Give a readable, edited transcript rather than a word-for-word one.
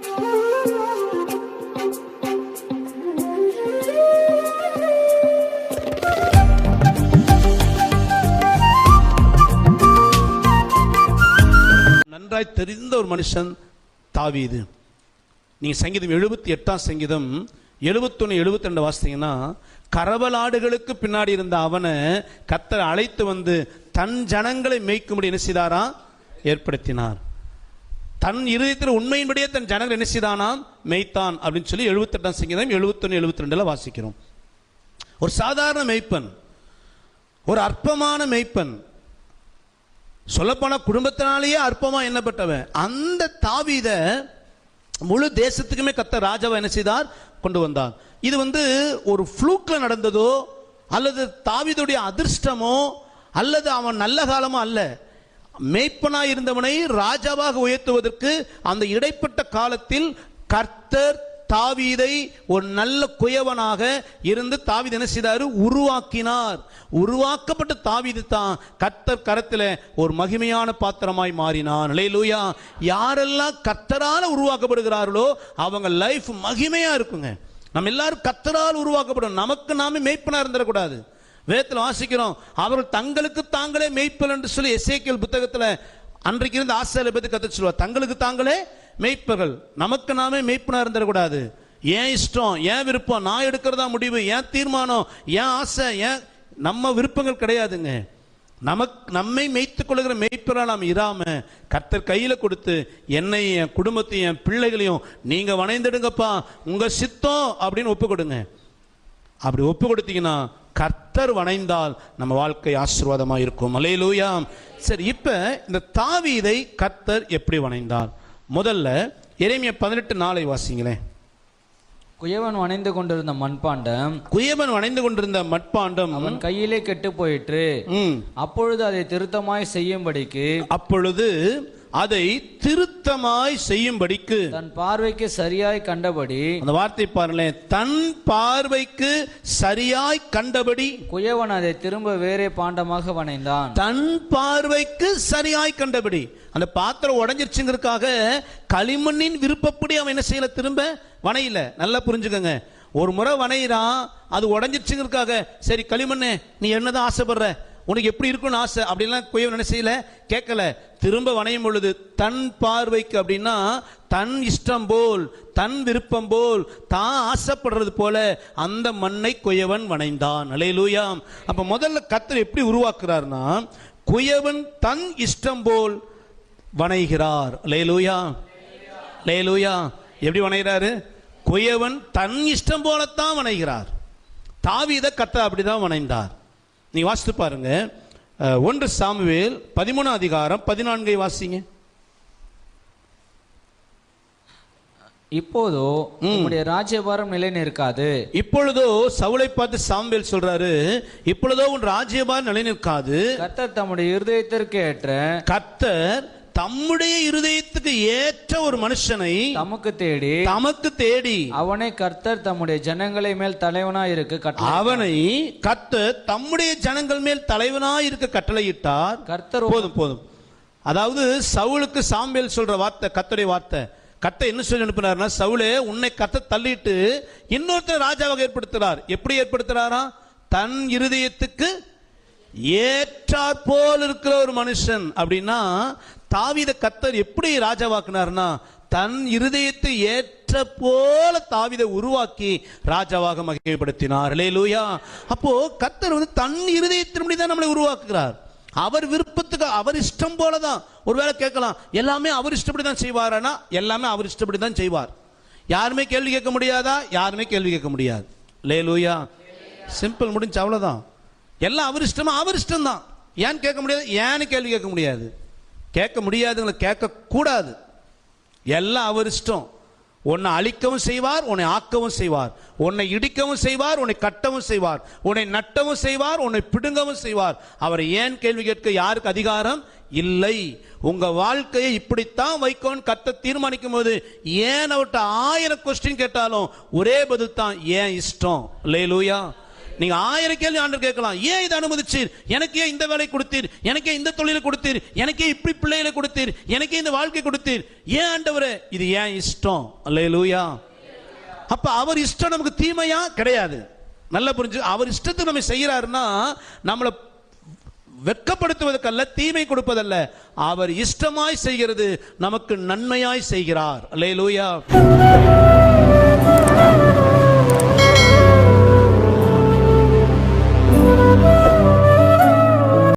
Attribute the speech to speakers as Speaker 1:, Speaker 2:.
Speaker 1: நன்றாய் தெரிந்த ஒரு மனுஷன் தாவீது. நீங்க சங்கீதம் 78 சங்கீதம் 71 72 வாசித்தீங்கன்னா, கறவலாடுகளுக்கு பின்னாடி இருந்த அவனை கர்த்தர் அழைத்து வந்து தன் ஜனங்களை மேய்க்கும்படி என்ன செய்தாரா? ஏற்படுத்தினார். தன் இருதயத்தில் உண்மையின்படியே தன் ஜனங்கள் என்ன செய்தானாம்? மேய்த்தான் அப்படின்னு சொல்லி 78 சங்கீதம் 71 72 வாசிக்கிறோம். ஒரு சாதாரண மேய்ப்பன், ஒரு அற்பமான மேய்ப்பன், சொல்லப்போன குடும்பத்தினாலேயே அற்பமா எண்ணப்பட்டவன் அந்த தாவீத முழு தேசத்துக்குமே கர்த்தர் ராஜாவை என்ன செய்தார்? கொண்டு வந்தார். இது ஒரு ஃப்ளூக்ல நடந்ததோ அல்லது தாவீதுடைய அதிர்ஷ்டமோ அல்லது அவன் நல்ல காலமோ அல்ல. மேய்ப்பனாய் இருந்தவனை ராஜாவாக உயர்த்துவதற்கு அந்த இடைப்பட்ட காலத்தில் கர்த்தர் தாவீதை ஒரு நல்ல குயவனாக இருந்து தாவீது என்ன செய்தார்? உருவாக்கினார். உருவாக்கப்பட்ட தாவீது தான் கர்த்தர் கரத்தில் ஒரு மகிமையான பாத்திரமாய் மாறினான். அல்லேலூயா. யாரெல்லாம் கர்த்தரால் உருவாக்கப்படுகிறார்களோ அவங்க லைஃப் மகிமையா இருக்குங்க. நம்ம எல்லாரும் கர்த்தரால் உருவாக்கப்படும். நமக்கு நாமே மேய்ப்பனா இருந்துடக்கூடாது. வேதத்தில் வாசிக்கிறோம், அவர்கள் தங்களுக்கு தாங்களே மேய்ப்பல் என்று சொல்லி எசேக்கியேல் புத்தகத்தில் அன்றைக்கு இருந்த ஆசாரியரை பற்றி கத்த சொல்லுவார். தங்களுக்கு தாங்களே மேய்ப்பர்கள். நமக்கு நாமே மேய்ப்பனா இருந்துடக்கூடாது. ஏன் இஷ்டம், ஏன் விருப்பம், நான் எடுக்கிறதா முடிவு, ஏன் தீர்மானம், ஏன் ஆசை, ஏன் நம்ம விருப்பங்கள் கிடையாதுங்க. நம்மை மேய்த்துக் கொள்ளுகிற மேய்ப்பரா நாம் இராம கர்த்தர் கையில கொடுத்து என்னை, என் குடும்பத்தையும், என் பிள்ளைகளையும் நீங்க வணைந்துடுங்கப்பா, உங்க சித்தம் அப்படின்னு ஒப்பு கொடுங்க. அப்படி ஒப்பு கொடுத்தீங்கன்னா கர்த்தர் வணைந்தால் நம்ம வாழ்க்கை ஆசீர்வாதமாக இருக்கும். அல்லேலூயா. சரி, இப்ப இந்த தாவீதை கர்த்தர் எப்படி வணைந்தார்? முதல்ல எரேமியா 18:4 வாசிங்களேன்.
Speaker 2: குயவன் வணைந்து கொண்டிருந்த மண்பாண்டம்,
Speaker 1: குயவன் வணைந்து கொண்டிருந்த மட்பாண்டம்
Speaker 2: அவன் கையிலே கெட்டு போயிற்று. அப்பொழுது அதை திருத்தமாய் செய்யும்படிக்கு,
Speaker 1: அப்பொழுது அதை திருத்தமாய் செய்யும்படிக்கு
Speaker 2: தன் பார்வைக்கு சரியாய் கண்டபடி,
Speaker 1: அந்த வார்த்தை பாருங்களேன், தன் பார்வைக்கு சரியாய் கண்டபடி
Speaker 2: குயவன் அதை திரும்ப வேறே பாண்டமாக வணைந்தான்.
Speaker 1: தன் பார்வைக்கு சரியாய் கண்டபடி. அந்த பாத்திரம் உடஞ்சிருச்சுங்கிறதுக்காக களிமண்ணின் விருப்பப்படி அவன் என்ன செய்யல? திரும்ப வணையில. நல்லா புரிஞ்சுக்கங்க. ஒரு முறை வணையிறான், அது உடஞ்சிருச்சுங்கிறதுக்காக சரி களிமண்ணே நீ என்னதான் ஆசைப்படுற, உனக்கு எப்படி இருக்குன்னு ஆசை அப்படின்லாம் குயவன் என்ன செய்யல? கேட்கல. திரும்ப வணையும் பொழுது தன் பார்வைக்கு அப்படின்னா தன் இஷ்டம் போல், தன் விருப்பம் போல், தான் ஆசைப்படுறது போல அந்த மண்ணை குயவன் வணைந்தான். அல்லேலூயா. அப்ப முதல்ல கர்த்தர் எப்படி உருவாக்குறார்னா, குயவன் தன் இஷ்டம் போல் வணைகிறார். அல்லேலூயா. அல்லேலூயா. எப்படி வணைகிறாரு? குயவன் தன் இஷ்டம் போலத்தான் வணைகிறார். தாவீதை கர்த்தர் அப்படிதான் வணைந்தார். நீ வாசித்து பாருங்க. 1 சாமுவேல் 13:14 வாசிங்க.
Speaker 2: இப்போதோ உம்முடைய ராஜ்யபாரம் நிலை நிற்காது.
Speaker 1: இப்பொழுதோ சவுலை பார்த்து சாமுவேல் சொல்றாரு, இப்பொழுதோ உன் ராஜ்யபாரம் நிலை நிற்காது.
Speaker 2: கர்த்தர் தம்முடைய இருதயத்திற்கு ஏற்ற,
Speaker 1: கர்த்தர் தம்முடைய இருதயத்துக்கு ஏற்ற ஒரு மனுஷனை
Speaker 2: தமக்கு தேடி
Speaker 1: அவனை
Speaker 2: கர்த்தர் தம்முடைய ஜனங்களை மேல் தலைவனாய் இருக்க
Speaker 1: அவனை கர்த்தர் தம்முடைய ஜனங்கள் மேல் தலைவனாய் இருக்க கட்டளையிட்டார்.
Speaker 2: கர்த்தர்
Speaker 1: போதும். அதாவது சவுலுக்கு சாமுவேல் சொல்ற வார்த்தை கர்த்தருடைய வார்த்தை. கர்த்தர் என்ன சொல்லி அனுப்பினார்னா, சவுலே உன்னை கர்த்தர் தள்ளிட்டு இன்னொருத்தர் ராஜாவாக ஏற்படுத்துறார். எப்படி ஏற்படுத்துறாரா? தன் இருதயத்துக்கு ஏற்றாற் போல் இருக்கிற ஒரு மனுஷன். அப்படின்னா தாவீதை கர்த்தர் எப்படி ராஜாவாக்குனார்னா, தன் இருதயத்தை ஏற்ற போல தாவீதை உருவாக்கி ராஜாவாக மகிமைப்படுத்தினார். அல்லேலூயா. அப்போ கர்த்தர் தன் இருதயத்தின்படி தான் நம்மளை உருவாக்குகிறார். அவர் விருப்பத்துக்கு, அவர் இஷ்டம் போலதான். ஒருவேளை கேட்கலாம், எல்லாமே அவர் இஷ்டப்படி தான் செய்வாரானா? எல்லாமே அவர் இஷ்டப்படி தான் செய்வார். யாருமே கேள்வி கேட்க முடியாதா? யாருமே கேள்வி கேட்க முடியாது. அல்லேலூயா. சிம்பிள், முடிஞ்சு, அவ்வளவுதான். எல்லாம் அவர் இஷ்டமா? அவர் இஷ்டம் தான். ஏன் கேட்க முடியாது? ஏன்னு கேள்வி கேட்க முடியாது. கேட்க முடியாதுங்களை கேட்க கூடாது. எல்லாம் அவர் இஷ்டம். உன்னை அழிக்கவும் செய்வார், உன்னை ஆக்கவும் செய்வார், உன்னை இடிக்கவும் செய்வார், உன்னை கட்டவும் செய்வார், உன்னை நட்டவும் செய்வார், உன்னை பிடுங்கவும் செய்வார். அவரை ஏன் கேள்வி கேட்க யாருக்கு அதிகாரம் இல்லை. உங்க வாழ்க்கையை இப்படித்தான் வைக்கணும் கர்த்தர் தீர்மானிக்கும் போது ஏன் அவர்கிட்ட 1000 கொஸ்டின் கேட்டாலும் ஒரே பதில் தான், ஏன் இஷ்டம். அல்லேலூயா. நீங்க 1000 கேள்வி ஆண்டவர் கேட்கலாம். ஏன் இதை அனுமதிச்சீர்? எனக்கே இந்த வேலை கொடுத்தீர், எனக்கே இந்த தொழிலை கொடுத்தீர், எனக்கே இப்படி பிள்ளைகளை கொடுத்தீர், எனக்கே இந்த வாழ்க்கை கொடுத்தீர், ஏன் ஆண்டவரே? இது ஏன் இஷ்டம். அல்லேலூயா. அப்ப அவர் இஷ்டம் நமக்கு தீமையா கிடையாது. நல்லா புரிஞ்சு, அவர் இஷ்டத்தை நம்ம செய்யறாருன்னா நம்மளை வெட்கப்படுத்துவதற்கல்ல, தீமை கொடுப்பதல்ல, அவர் இஷ்டமாய் செய்கிறது நமக்கு நன்மையாய் செய்கிறார். அல்லேலூயா.